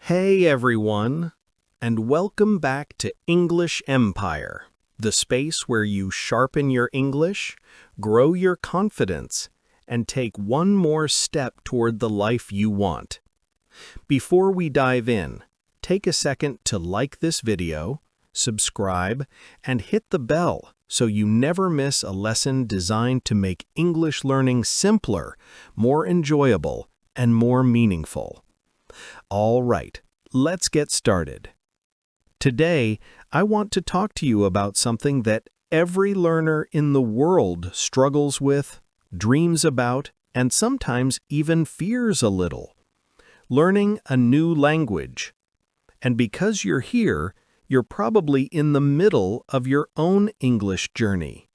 Hey everyone, and welcome back to English Empire, the space where you sharpen your English, grow your confidence, and take one more step toward the life you want. Before we dive in, take a second to like this video, subscribe, and hit the bell so you never miss a lesson designed to make English learning simpler, more enjoyable, and more meaningful. All right, let's get started. Today, I want to talk to you about something that every learner in the world struggles with, dreams about, and sometimes even fears a little. Learning a new language. And because you're here, you're probably in the middle of your own English journey.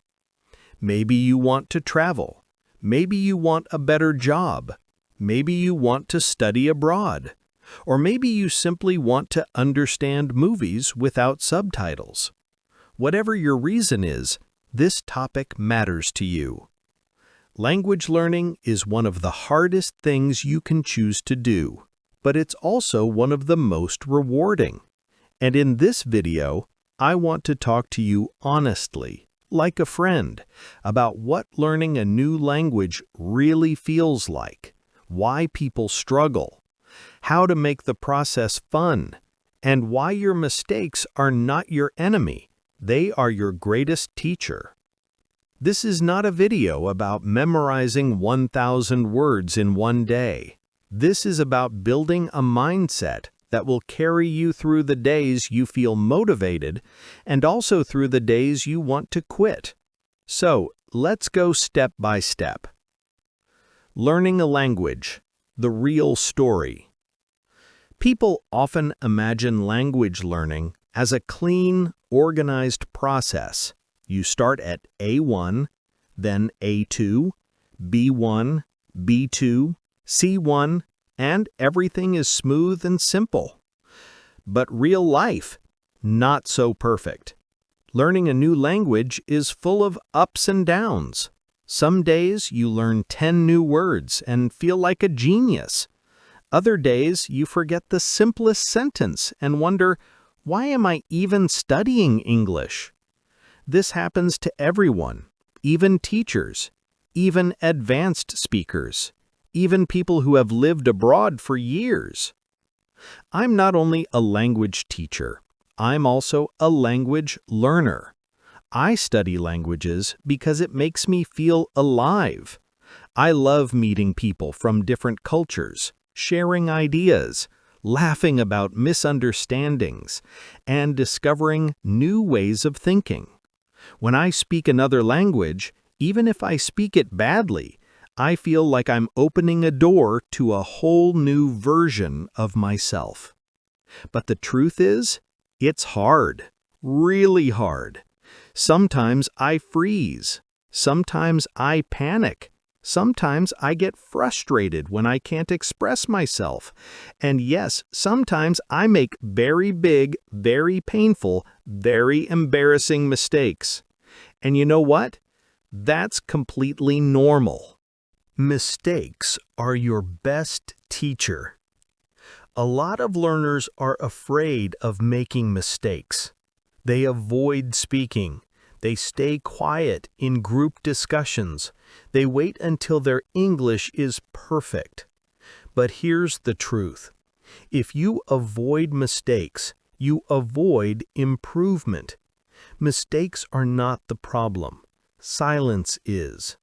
Maybe you want to travel. Maybe you want a better job. Maybe you want to study abroad. Or maybe you simply want to understand movies without subtitles. Whatever your reason is, this topic matters to you. Language learning is one of the hardest things you can choose to do, but it's also one of the most rewarding. And in this video, I want to talk to you honestly, like a friend, about what learning a new language really feels like, why people struggle, how to make the process fun, and why your mistakes are not your enemy. They are your greatest teacher. This is not a video about memorizing 1,000 words in one day. This is about building a mindset that will carry you through the days you feel motivated and also through the days you want to quit. So, let's go step by step. Learning a language, the real story. People often imagine language learning as a clean, organized process. You start at A1, then A2, B1, B2, C1, and everything is smooth and simple. But real life, not so perfect. Learning a new language is full of ups and downs. Some days you learn 10 new words and feel like a genius. Other days you forget the simplest sentence and wonder, why am I even studying English? This happens to everyone, even teachers, even advanced speakers, even people who have lived abroad for years. I'm not only a language teacher, I'm also a language learner. I study languages because it makes me feel alive. I love meeting people from different cultures, sharing ideas, laughing about misunderstandings, and discovering new ways of thinking. When I speak another language, even if I speak it badly, I feel like I'm opening a door to a whole new version of myself. But the truth is, it's hard, really hard. Sometimes I freeze. Sometimes I panic. Sometimes I get frustrated when I can't express myself. And yes, sometimes I make very big, very painful, very embarrassing mistakes. And you know what? That's completely normal. Mistakes are your best teacher. A lot of learners are afraid of making mistakes. They avoid speaking. They stay quiet in group discussions. They wait until their English is perfect. But here's the truth. If you avoid mistakes, you avoid improvement. Mistakes are not the problem. Silence is.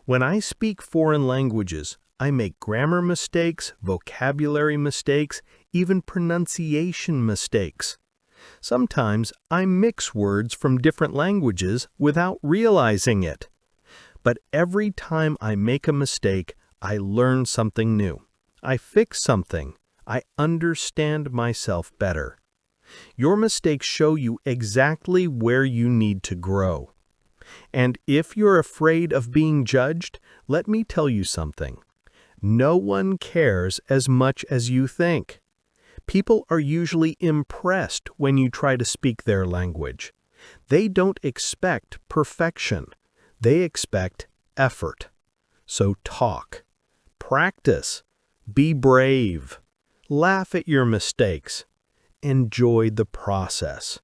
When I speak foreign languages, I make grammar mistakes, vocabulary mistakes, even pronunciation mistakes. Sometimes I mix words from different languages without realizing it. But every time I make a mistake, I learn something new. I fix something. I understand myself better. Your mistakes show you exactly where you need to grow. And if you're afraid of being judged, let me tell you something. No one cares as much as you think. People are usually impressed when you try to speak their language. They don't expect perfection. They expect effort. So talk. Practice. Be brave. Laugh at your mistakes. Enjoy the process.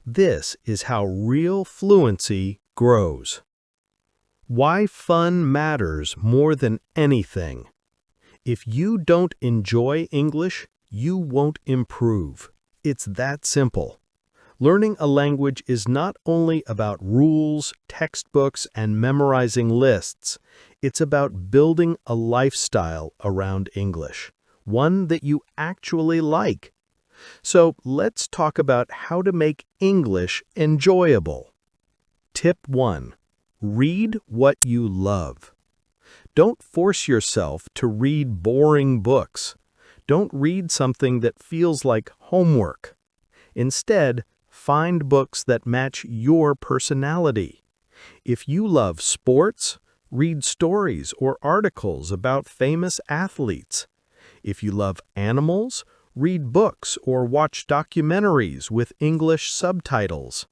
This is how real fluency grows. Why fun matters more than anything. If you don't enjoy English, you won't improve. It's that simple. Learning a language is not only about rules, textbooks, and memorizing lists. It's about building a lifestyle around English, one that you actually like. So let's talk about how to make English enjoyable. Tip 1. Read what you love. Don't force yourself to read boring books. Don't read something that feels like homework. Instead, find books that match your personality. If you love sports, read stories or articles about famous athletes. If you love animals, read books or watch documentaries with English subtitles.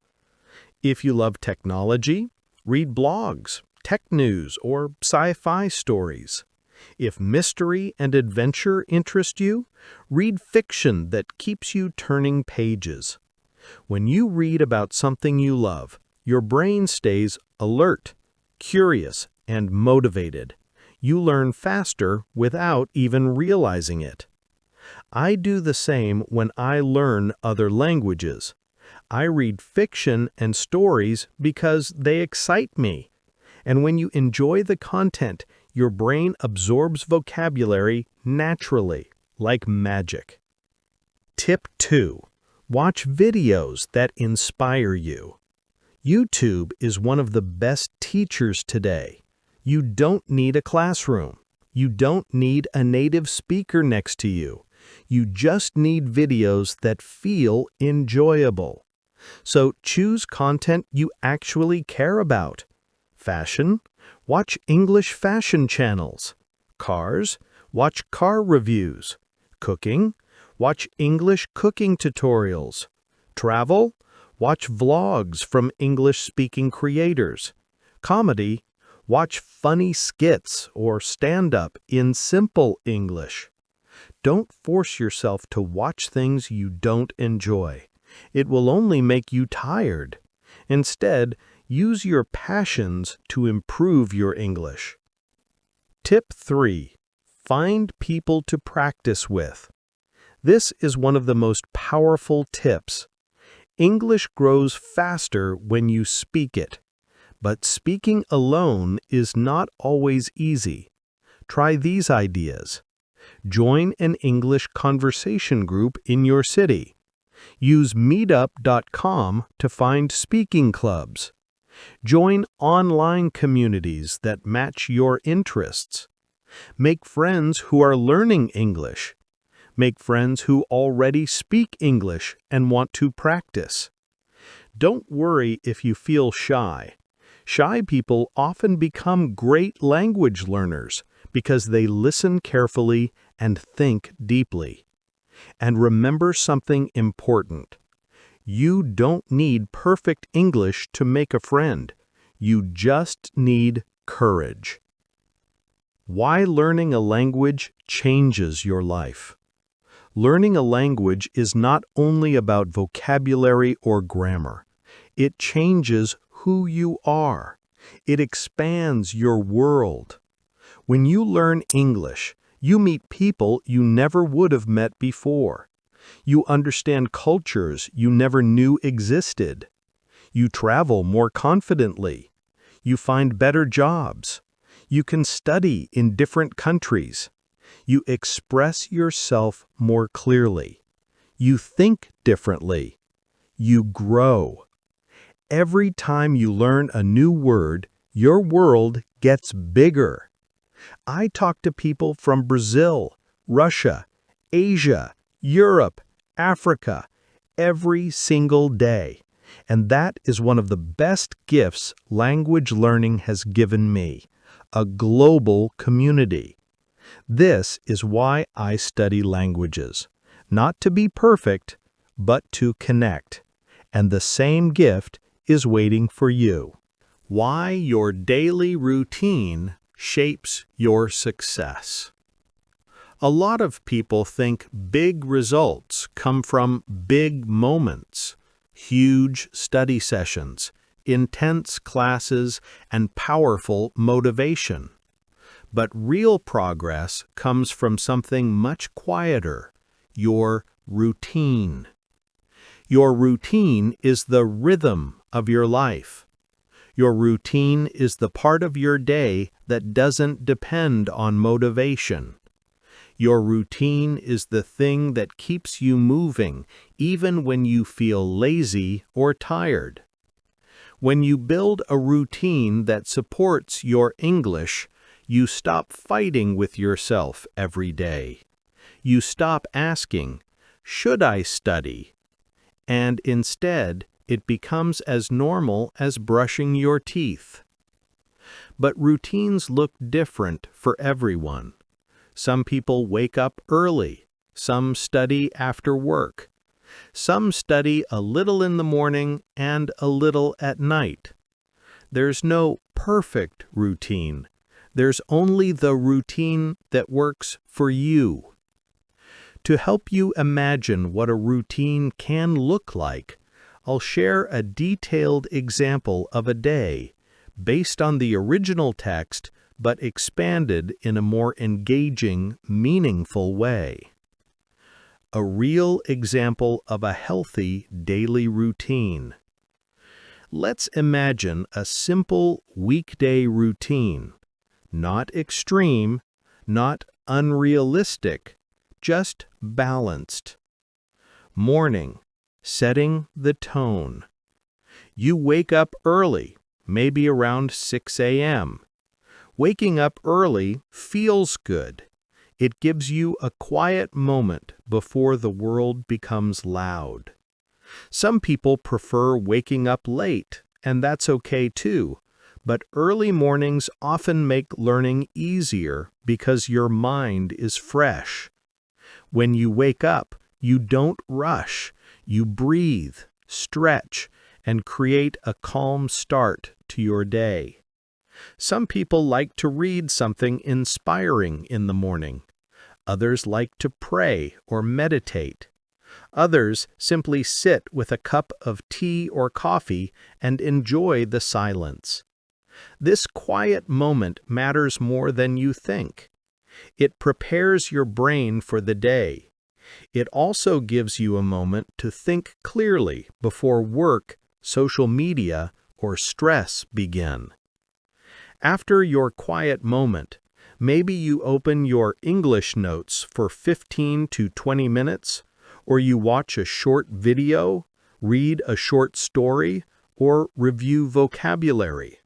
If you love technology, read blogs, tech news, or sci-fi stories. If mystery and adventure interest you, read fiction that keeps you turning pages. When you read about something you love, your brain stays alert, curious, and motivated. You learn faster without even realizing it. I do the same when I learn other languages. I read fiction and stories because they excite me. And when you enjoy the content, your brain absorbs vocabulary naturally, like magic. Tip 2. Watch videos that inspire you. YouTube is one of the best teachers today. You don't need a classroom. You don't need a native speaker next to you. You just need videos that feel enjoyable. So choose content you actually care about. Fashion? Watch English fashion channels. Cars? Watch car reviews. Cooking? Watch English cooking tutorials. Travel? Watch vlogs from English-speaking creators. Comedy? Watch funny skits or stand-up in simple English. Don't force yourself to watch things you don't enjoy. It will only make you tired. Instead, use your passions to improve your English. Tip 3. Find people to practice with. This is one of the most powerful tips. English grows faster when you speak it, but speaking alone is not always easy. Try these ideas. Join an English conversation group in your city. Use meetup.com to find speaking clubs. Join online communities that match your interests. Make friends who are learning English. Make friends who already speak English and want to practice. Don't worry if you feel shy. Shy people often become great language learners because they listen carefully and think deeply. And remember something important. You don't need perfect English to make a friend. You just need courage. Why learning a language changes your life. Learning a language is not only about vocabulary or grammar. It changes who you are. It expands your world. When you learn English, you meet people you never would have met before. You understand cultures you never knew existed. You travel more confidently. You find better jobs. You can study in different countries. You express yourself more clearly. You think differently. You grow. Every time you learn a new word, your world gets bigger. I talk to people from Brazil, Russia, Asia, Europe, Africa, every single day. And that is one of the best gifts language learning has given me, a global community. This is why I study languages, not to be perfect, but to connect. And the same gift is waiting for you. Why your daily routine shapes your success. A lot of people think big results come from big moments, huge study sessions, intense classes, and powerful motivation. But real progress comes from something much quieter, your routine. Your routine is the rhythm of your life. Your routine is the part of your day that doesn't depend on motivation. Your routine is the thing that keeps you moving even when you feel lazy or tired. When you build a routine that supports your English, you stop fighting with yourself every day. You stop asking, "Should I study?" And instead, it becomes as normal as brushing your teeth. But routines look different for everyone. Some people wake up early, some study after work. Some study a little in the morning and a little at night. There's no perfect routine. There's only the routine that works for you. To help you imagine what a routine can look like, I'll share a detailed example of a day, based on the original text but expanded in a more engaging, meaningful way. A real example of a healthy daily routine. Let's imagine a simple weekday routine. Not extreme, not unrealistic, just balanced. Morning, setting the tone. You wake up early, maybe around 6 a.m. Waking up early feels good. It gives you a quiet moment before the world becomes loud. Some people prefer waking up late, and that's okay too, but early mornings often make learning easier because your mind is fresh. When you wake up, you don't rush. You breathe, stretch, and create a calm start to your day. Some people like to read something inspiring in the morning. Others like to pray or meditate. Others simply sit with a cup of tea or coffee and enjoy the silence. This quiet moment matters more than you think. It prepares your brain for the day. It also gives you a moment to think clearly before work, social media, or stress begin. After your quiet moment, maybe you open your English notes for 15 to 20 minutes, or you watch a short video, read a short story, or review vocabulary.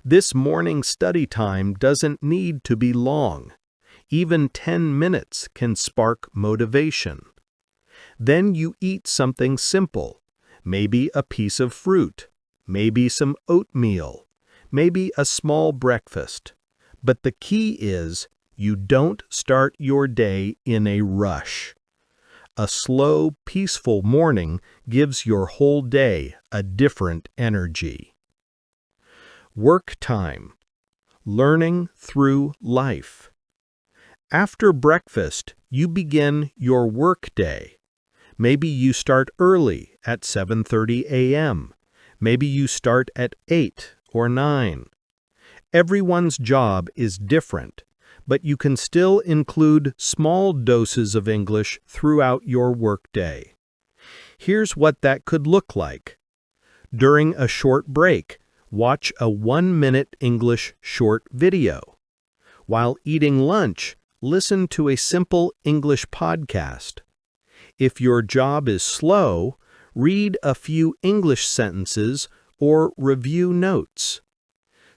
This morning study time doesn't need to be long. Even 10 minutes can spark motivation. Then you eat something simple, maybe a piece of fruit, maybe some oatmeal, maybe a small breakfast. But the key is you don't start your day in a rush. A slow, peaceful morning gives your whole day a different energy. Work time. Learning through life. After breakfast, you begin your work day. Maybe you start early at 7:30 a.m. Maybe you start at 8 or 9. Everyone's job is different, but you can still include small doses of English throughout your workday. Here's what that could look like. During a short break, watch a 1-minute English short video. While eating lunch, listen to a simple English podcast. If your job is slow, read a few English sentences or review notes.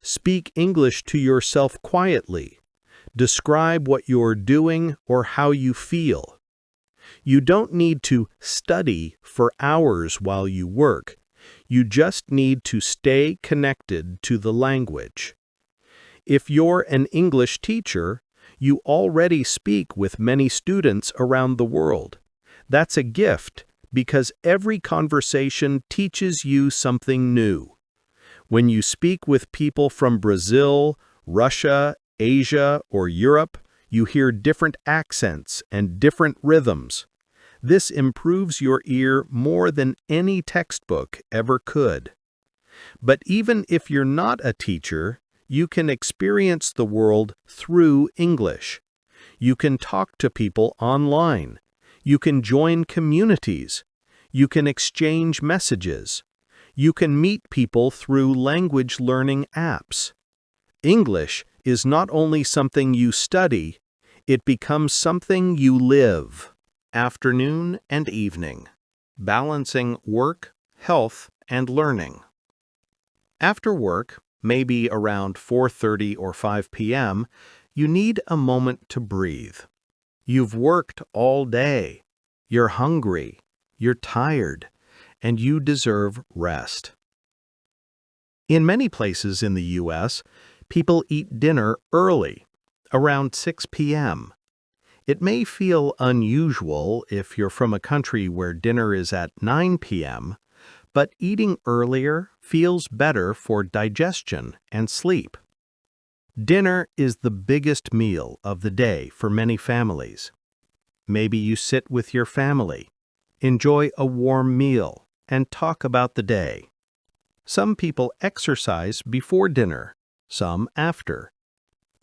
Speak English to yourself quietly. Describe what you're doing or how you feel. You don't need to study for hours while you work. You just need to stay connected to the language. If you're an English teacher, you already speak with many students around the world. That's a gift because every conversation teaches you something new. When you speak with people from Brazil, Russia, Asia, or Europe, You hear different accents and different rhythms. This improves your ear more than any textbook ever could. But even if you're not a teacher, you can experience the world through English. You can talk to people online. You can join communities. You can exchange messages. You can meet people through language learning apps. English is not only something you study, it becomes something you live. Afternoon and evening. Balancing work, health, and learning. After work, maybe around 4:30 or 5 p.m., you need a moment to breathe. You've worked all day. You're hungry. You're tired. And you deserve rest. In many places in the U.S., people eat dinner early, around 6 p.m. It may feel unusual if you're from a country where dinner is at 9 p.m., but eating earlier feels better for digestion and sleep. Dinner is the biggest meal of the day for many families. Maybe you sit with your family, enjoy a warm meal, and talk about the day. Some people exercise before dinner, some after.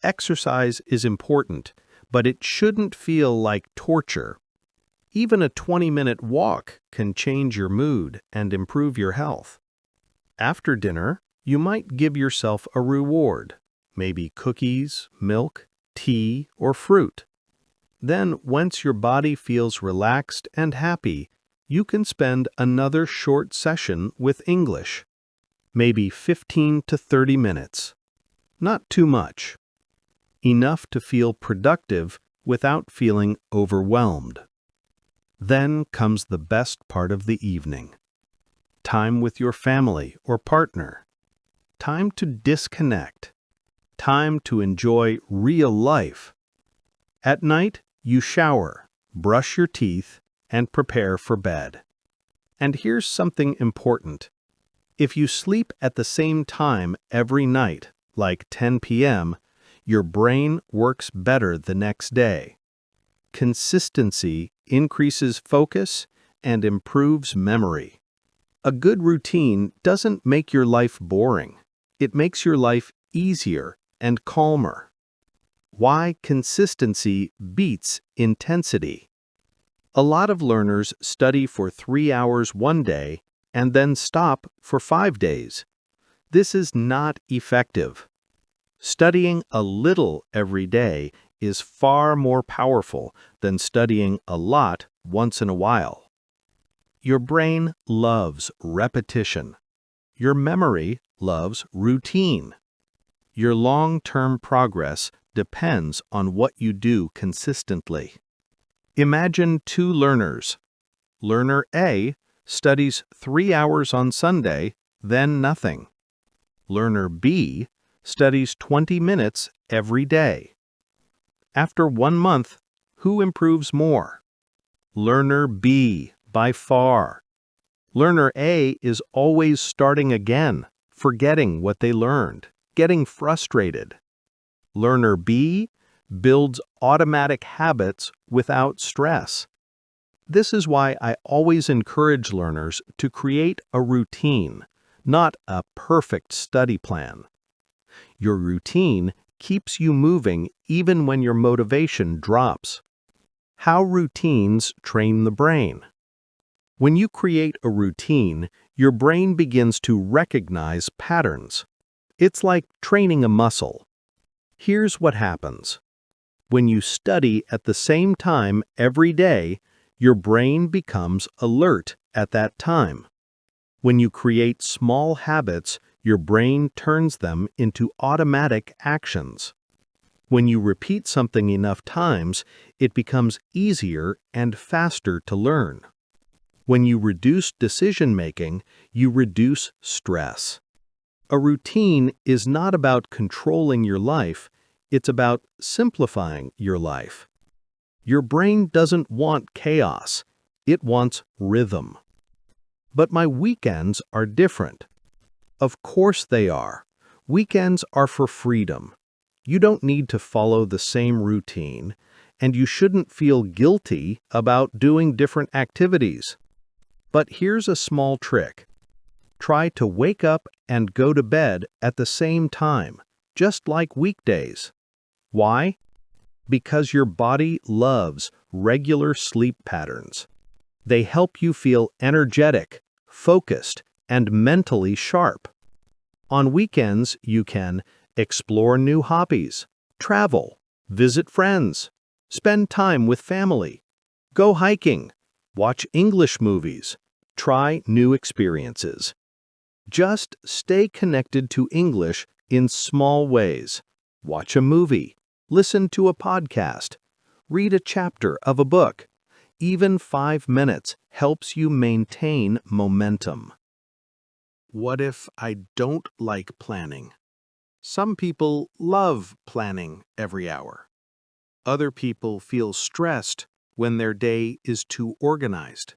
Exercise is important, but it shouldn't feel like torture. Even a 20-minute walk can change your mood and improve your health. After dinner, you might give yourself a reward, maybe cookies, milk, tea, or fruit. Then, once your body feels relaxed and happy, you can spend another short session with English. Maybe 15 to 30 minutes. Not too much. Enough to feel productive without feeling overwhelmed. Then comes the best part of the evening. Time with your family or partner. Time to disconnect. Time to enjoy real life. At night, you shower, brush your teeth, and prepare for bed. And here's something important. If you sleep at the same time every night, like 10 p.m., your brain works better the next day. Consistency increases focus and improves memory. A good routine doesn't make your life boring. It makes your life easier and calmer. Why consistency beats intensity. A lot of learners study for 3 hours one day and then stop for 5 days. This is not effective. Studying a little every day is far more powerful than studying a lot once in a while. Your brain loves repetition. Your memory loves routine. Your long-term progress depends on what you do consistently. Imagine two learners. Learner A studies 3 hours on Sunday, then nothing. Learner B studies 20 minutes every day. After 1 month, who improves more? Learner B, by far. Learner A is always starting again, forgetting what they learned, getting frustrated. Learner B builds automatic habits without stress. This is why I always encourage learners to create a routine, not a perfect study plan. Your routine keeps you moving even when your motivation drops. How routines train the brain. When you create a routine, your brain begins to recognize patterns. It's like training a muscle. Here's what happens. When you study at the same time every day, your brain becomes alert at that time. When you create small habits, your brain turns them into automatic actions. When you repeat something enough times, it becomes easier and faster to learn. When you reduce decision-making, you reduce stress. A routine is not about controlling your life, it's about simplifying your life. Your brain doesn't want chaos, it wants rhythm. But my weekends are different. Of course they are. Weekends are for freedom. You don't need to follow the same routine, and you shouldn't feel guilty about doing different activities. But here's a small trick. Try to wake up and go to bed at the same time, just like weekdays. Why? Because your body loves regular sleep patterns. They help you feel energetic, focused, and mentally sharp. On weekends, you can explore new hobbies, travel, visit friends, spend time with family, go hiking, watch English movies, try new experiences. Just stay connected to English in small ways. Watch a movie, listen to a podcast, read a chapter of a book. Even 5 minutes helps you maintain momentum. What if I don't like planning? Some people love planning every hour. Other people feel stressed when their day is too organized.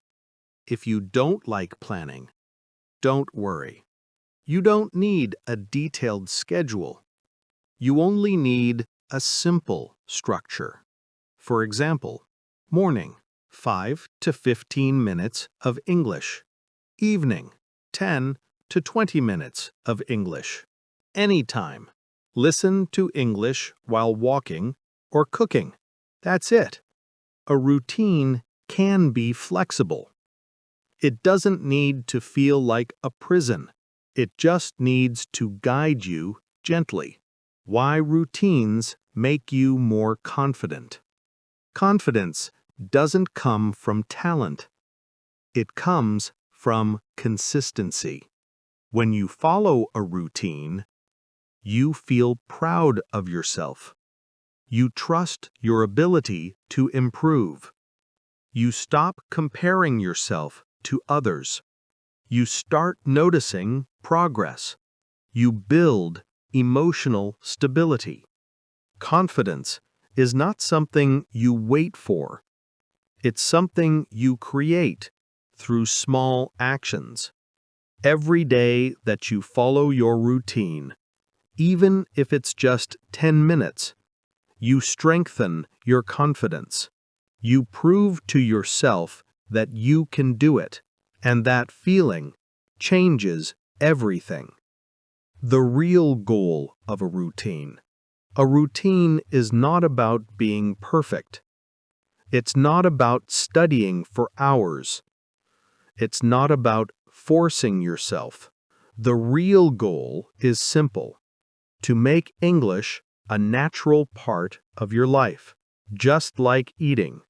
If you don't like planning, don't worry. You don't need a detailed schedule. You only need a simple structure. For example, morning, 5 to 15 minutes of English. Evening, 10 to 20 minutes of English. Anytime. Listen to English while walking or cooking. That's it. A routine can be flexible. It doesn't need to feel like a prison. It just needs to guide you gently. Why routines make you more confident? Confidence doesn't come from talent. It comes from consistency. When you follow a routine, you feel proud of yourself. You trust your ability to improve. You stop comparing yourself to others. You start noticing progress. You build emotional stability. Confidence is not something you wait for. It's something you create through small actions. Every day that you follow your routine, even if it's just 10 minutes, you strengthen your confidence. You prove to yourself that you can do it, and that feeling changes everything. The real goal of a routine. A routine is not about being perfect. It's not about studying for hours. It's not about forcing yourself. The real goal is simple: to make English a natural part of your life, just like eating,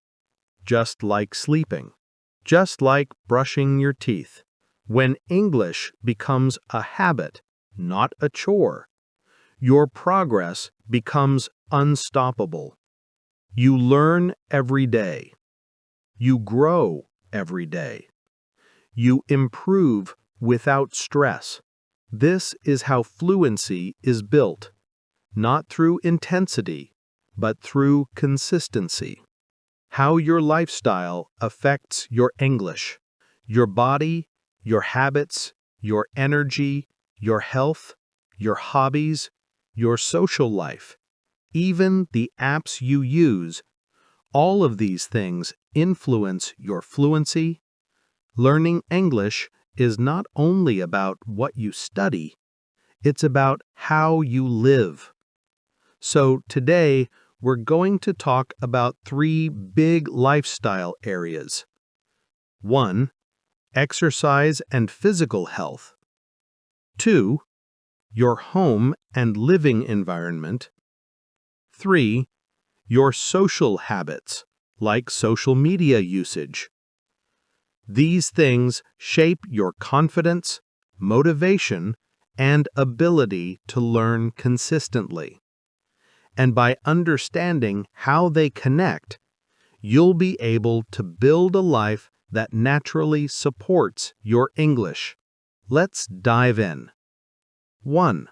just like sleeping, just like brushing your teeth. When English becomes a habit, not a chore, your progress becomes unstoppable. You learn every day. You grow every day. You improve without stress. This is how fluency is built, not through intensity, but through consistency. How your lifestyle affects your English, your body, your habits, your energy, your health, your hobbies, your social life, even the apps you use. All of these things influence your fluency. Learning English is not only about what you study, it's about how you live. So today, we're going to talk about 3 big lifestyle areas. 1. Exercise and physical health. 2. Your home and living environment. 3. Your social habits, like social media usage. These things shape your confidence, motivation, and ability to learn consistently. And by understanding how they connect, you'll be able to build a life that naturally supports your English. Let's dive in. 1.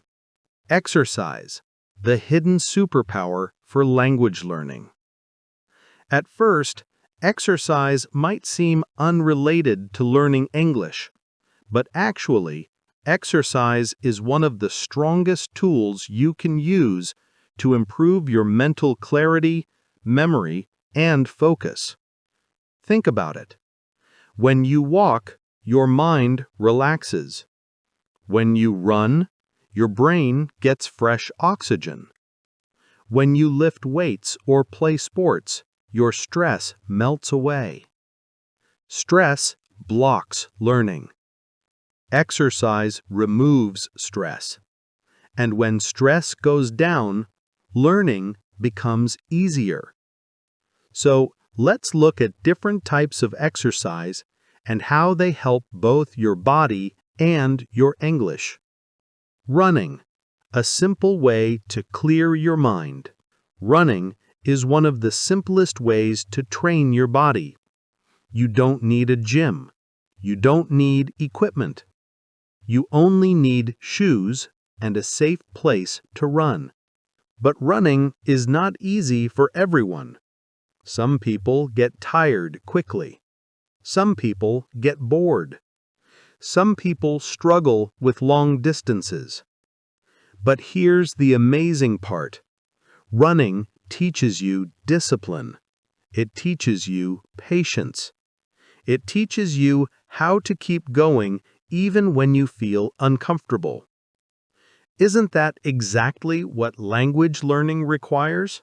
Exercise, the hidden superpower for language learning. At first, exercise might seem unrelated to learning English, but actually, exercise is one of the strongest tools you can use to improve your mental clarity, memory, and focus. Think about it. When you walk, your mind relaxes. When you run, your brain gets fresh oxygen. When you lift weights or play sports, your stress melts away. Stress blocks learning. Exercise removes stress. And when stress goes down, learning becomes easier. So, let's look at different types of exercise and how they help both your body and your English. Running, a simple way to clear your mind. Running is one of the simplest ways to train your body. You don't need a gym. You don't need equipment. You only need shoes and a safe place to run. But running is not easy for everyone. Some people get tired quickly. Some people get bored. Some people struggle with long distances. But here's the amazing part. Running teaches you discipline. It teaches you patience. It teaches you how to keep going even when you feel uncomfortable. Isn't that exactly what language learning requires?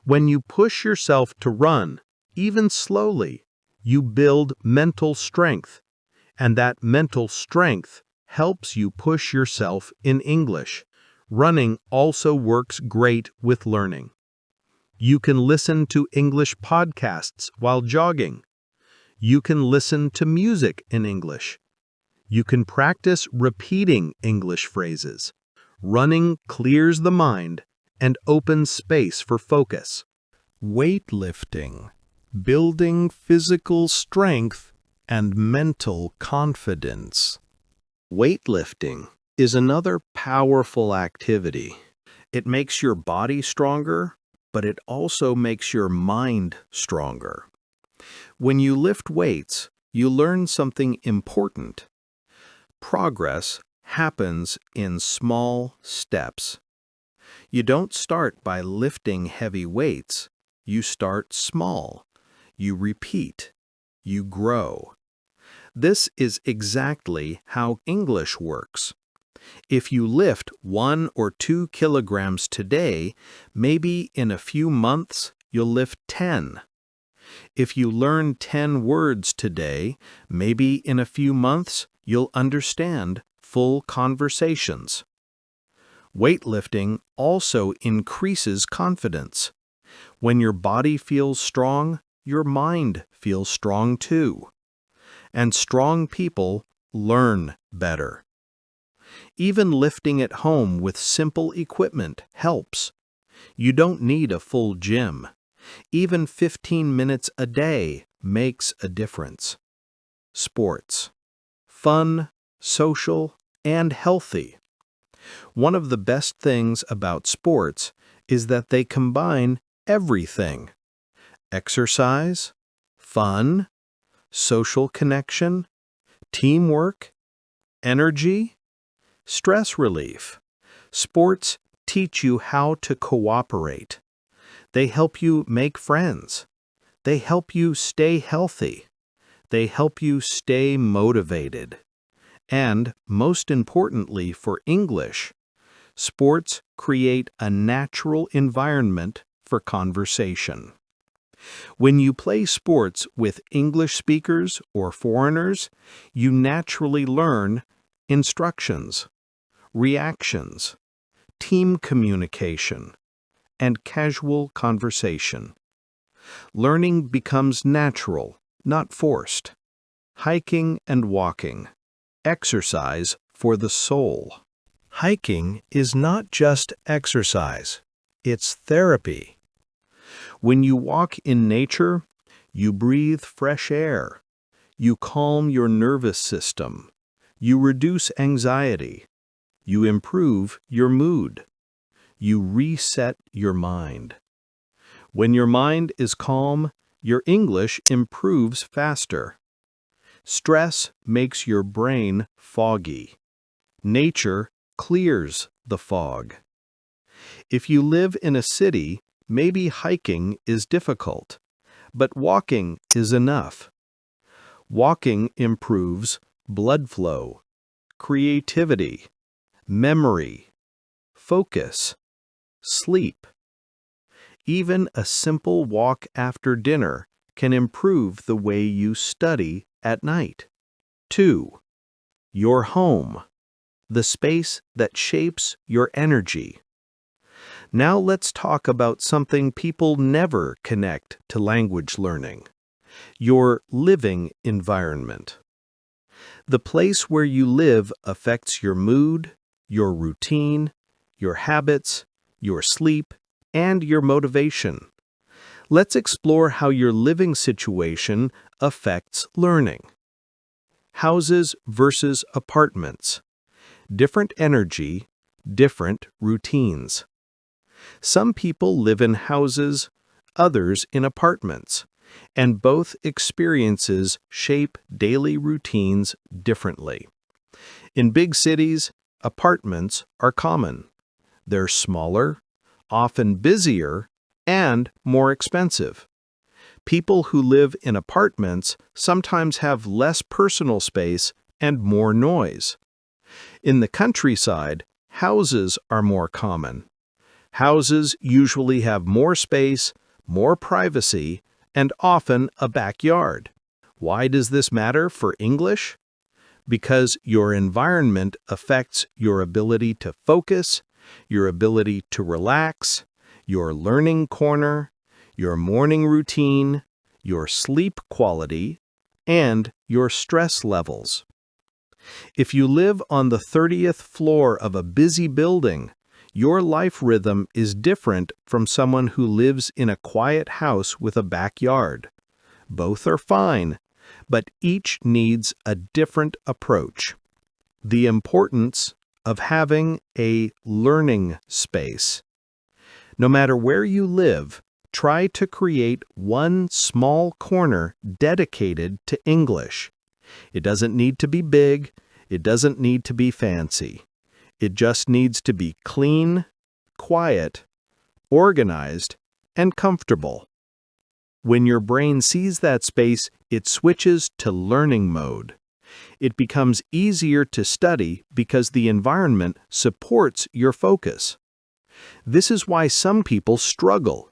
When you push yourself to run, even slowly, you build mental strength, and that mental strength helps you push yourself in English. Running also works great with learning. You can listen to English podcasts while jogging. You can listen to music in English. You can practice repeating English phrases. Running clears the mind and opens space for focus. Weightlifting, building physical strength and mental confidence. Weightlifting is another powerful activity. It makes your body stronger, but it also makes your mind stronger. When you lift weights, you learn something important. Progress happens in small steps. You don't start by lifting heavy weights. You start small. You repeat. You grow. This is exactly how English works. If you lift 1 or 2 kilograms today, maybe in a few months you'll lift 10. If you learn 10 words today, maybe in a few months you'll understand full conversations. Weightlifting also increases confidence. When your body feels strong, your mind feels strong too. And strong people learn better. Even lifting at home with simple equipment helps. You don't need a full gym. Even 15 minutes a day makes a difference. Sports. Fun, social, and healthy. One of the best things about sports is that they combine everything: exercise, fun, social connection, teamwork, energy, stress relief. Sports teach you how to cooperate. They help you make friends. They help you stay healthy. They help you stay motivated. And, most importantly for English, sports create a natural environment for conversation. When you play sports with English speakers or foreigners, you naturally learn instructions, reactions, team communication, and casual conversation. Learning becomes natural, not forced. Hiking and walking. Exercise for the soul. Hiking is not just exercise, it's therapy. When you walk in nature, you breathe fresh air. You calm your nervous system. You reduce anxiety. You improve your mood. You reset your mind. When your mind is calm, your English improves faster. Stress makes your brain foggy. Nature clears the fog. If you live in a city, maybe hiking is difficult, but walking is enough. Walking improves blood flow, creativity, memory, focus, sleep. Even a simple walk after dinner can improve the way you study at night. 2. Your home, the space that shapes your energy. Now let's talk about something people never connect to language learning: your living environment. The place where you live affects your mood, your routine, your habits, your sleep, and your motivation. Let's explore how your living situation affects learning. Houses versus apartments. Different energy, different routines. Some people live in houses, others in apartments, and both experiences shape daily routines differently. In big cities, apartments are common. They're smaller, often busier, and more expensive. People who live in apartments sometimes have less personal space and more noise. In the countryside, houses are more common. Houses usually have more space, more privacy, and often a backyard. Why does this matter for English? Because your environment affects your ability to focus, your ability to relax, your learning corner, your morning routine, your sleep quality, and your stress levels. If you live on the 30th floor of a busy building, your life rhythm is different from someone who lives in a quiet house with a backyard. Both are fine, but each needs a different approach. The importance of having a learning space. No matter where you live, try to create one small corner dedicated to English. It doesn't need to be big, it doesn't need to be fancy. It just needs to be clean, quiet, organized, and comfortable. When your brain sees that space, it switches to learning mode. It becomes easier to study because the environment supports your focus. This is why some people struggle.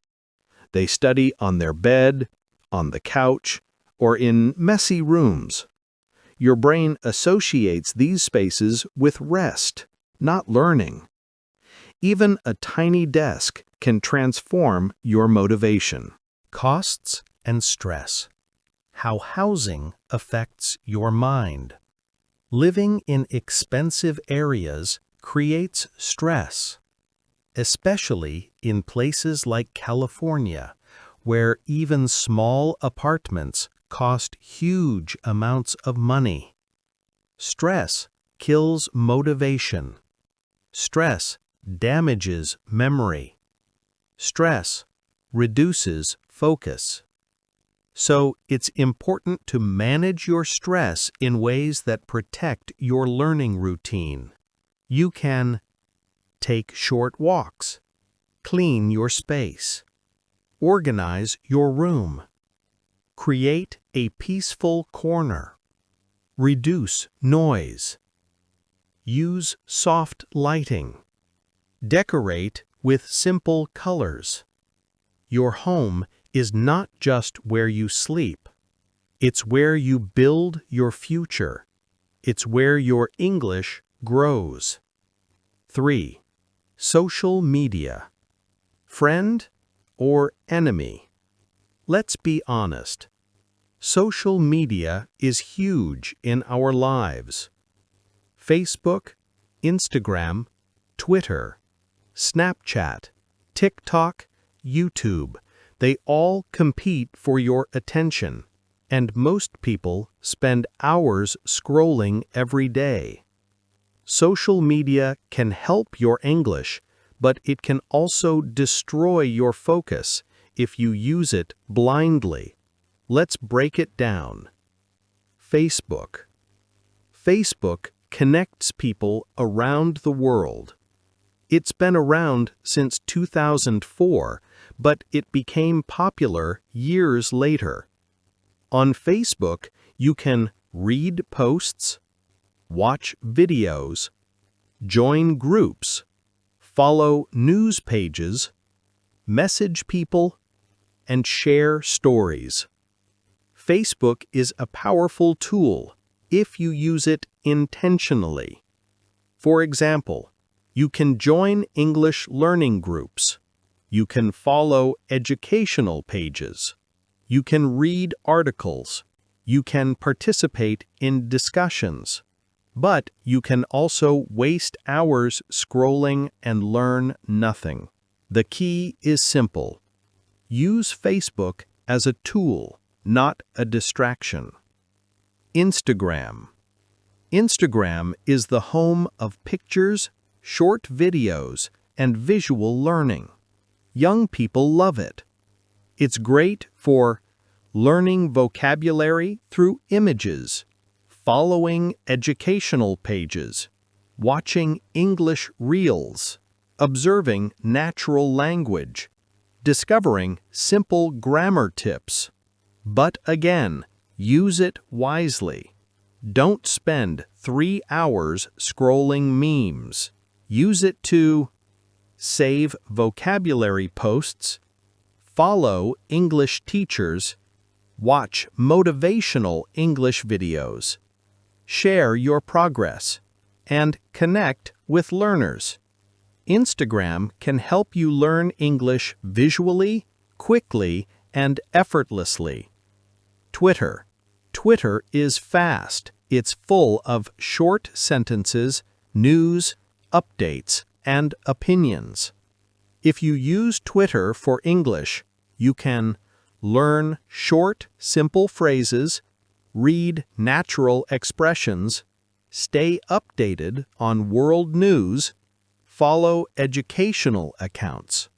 They study on their bed, on the couch, or in messy rooms. Your brain associates these spaces with rest, not learning. Even a tiny desk can transform your motivation. Costs and stress. How housing affects your mind. Living in expensive areas creates stress, especially in places like California, where even small apartments cost huge amounts of money. Stress kills motivation. Stress damages memory. Stress reduces focus. So it's important to manage your stress in ways that protect your learning routine. You can take short walks, clean your space, organize your room, create a peaceful corner, reduce noise, use soft lighting, decorate with simple colors. Your home is not just where you sleep. It's where you build your future. It's where your English grows. 3. Social media. Friend or enemy? Let's be honest. Social media is huge in our lives. Facebook, Instagram, Twitter, Snapchat, TikTok, YouTube, they all compete for your attention, and most people spend hours scrolling every day. Social media can help your English, but it can also destroy your focus if you use it blindly. Let's break it down. Facebook. Facebook connects people around the world. It's been around since 2004, but it became popular years later. On Facebook, you can read posts, watch videos, join groups, follow news pages, message people, and share stories. Facebook is a powerful tool if you use it intentionally. For example, you can join English learning groups. You can follow educational pages. You can read articles. You can participate in discussions. But you can also waste hours scrolling and learn nothing. The key is simple. Use Facebook as a tool, not a distraction. Instagram. Instagram is the home of pictures, short videos, and visual learning. Young people love it. It's great for learning vocabulary through images, following educational pages, watching English reels, observing natural language, discovering simple grammar tips. But again, use it wisely. Don't spend 3 hours scrolling memes. Use it to save vocabulary posts, follow English teachers, watch motivational English videos, share your progress, and connect with learners. Instagram can help you learn English visually, quickly, and effortlessly. Twitter. Twitter is fast. It's full of short sentences, news, updates, and opinions. If you use Twitter for English, you can learn short, simple phrases, read natural expressions, stay updated on world news, follow educational accounts.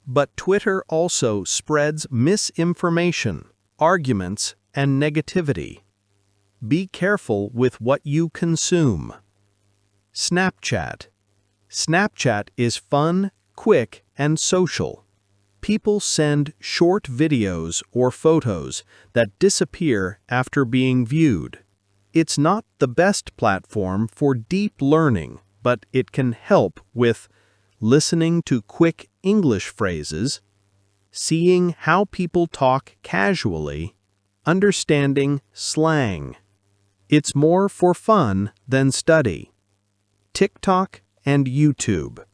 But Twitter also spreads misinformation, arguments, and negativity. Be careful with what you consume. Snapchat. Snapchat is fun, quick, and social. People send short videos or photos that disappear after being viewed. It's not the best platform for deep learning, but it can help with listening to quick English phrases, seeing how people talk casually, understanding slang. It's more for fun than study. TikTok and YouTube.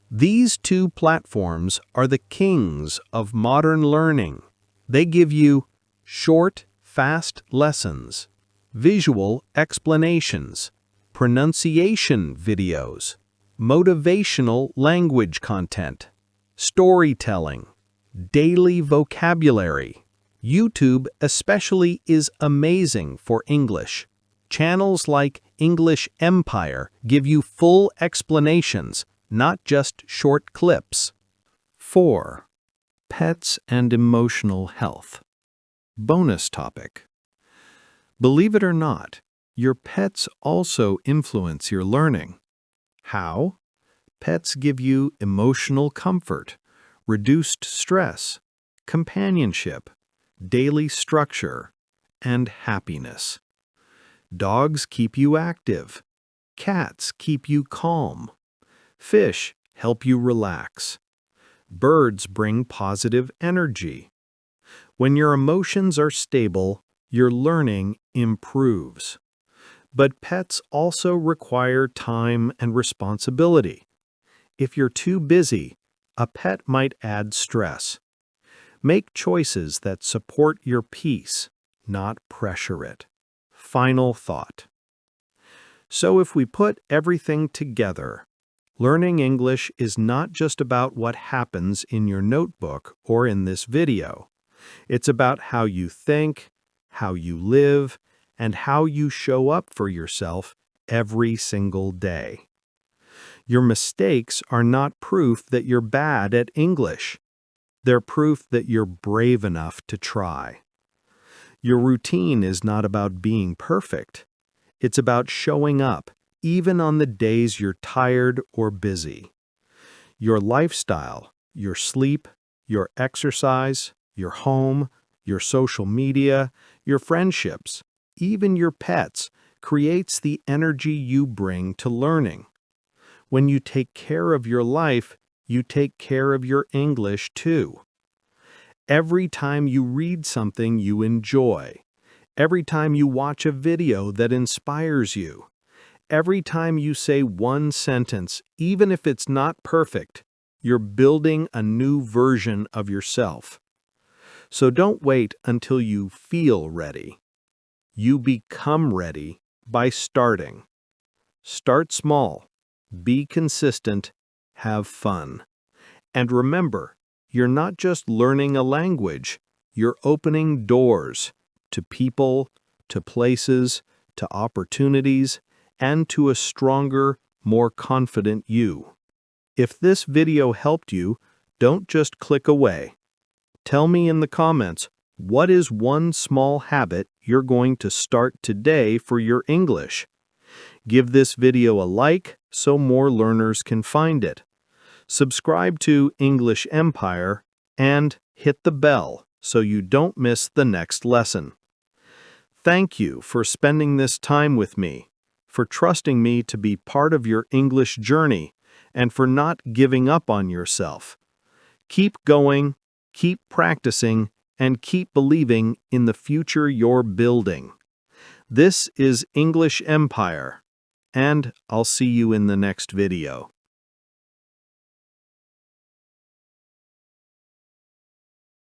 These two platforms are the kings of modern learning. They give you short, fast lessons, visual explanations, pronunciation videos, motivational language content, storytelling, daily vocabulary. YouTube especially is amazing for English. Channels like English Empire give you full explanations, not just short clips. 4. Pets and emotional health. Bonus topic. Believe it or not, your pets also influence your learning. How? Pets give you emotional comfort, reduced stress, companionship, daily structure, and happiness. Dogs keep you active. Cats keep you calm. Fish help you relax. Birds bring positive energy. When your emotions are stable, your learning improves. But pets also require time and responsibility. If you're too busy, a pet might add stress. Make choices that support your peace, not pressure it. Final thought. So if we put everything together, learning English is not just about what happens in your notebook or in this video. It's about how you think, how you live, and how you show up for yourself every single day. Your mistakes are not proof that you're bad at English. They're proof that you're brave enough to try. Your routine is not about being perfect. It's about showing up, even on the days you're tired or busy. Your lifestyle, your sleep, your exercise, your home, your social media, your friendships, even your pets, creates the energy you bring to learning. When you take care of your life, you take care of your English too. Every time you read something you enjoy, every time you watch a video that inspires you, every time you say one sentence, even if it's not perfect, you're building a new version of yourself. So don't wait until you feel ready. You become ready by starting. Start small, be consistent, have fun. And remember, you're not just learning a language, you're opening doors to people, to places, to opportunities, and to a stronger, more confident you. If this video helped you, don't just click away. Tell me in the comments, what is one small habit you're going to start today for your English? Give this video a like so more learners can find it. Subscribe to English Empire and hit the bell so you don't miss the next lesson. Thank you for spending this time with me, for trusting me to be part of your English journey, and for not giving up on yourself. Keep going, keep practicing, and keep believing in the future you're building. This is English Empire, and I'll see you in the next video.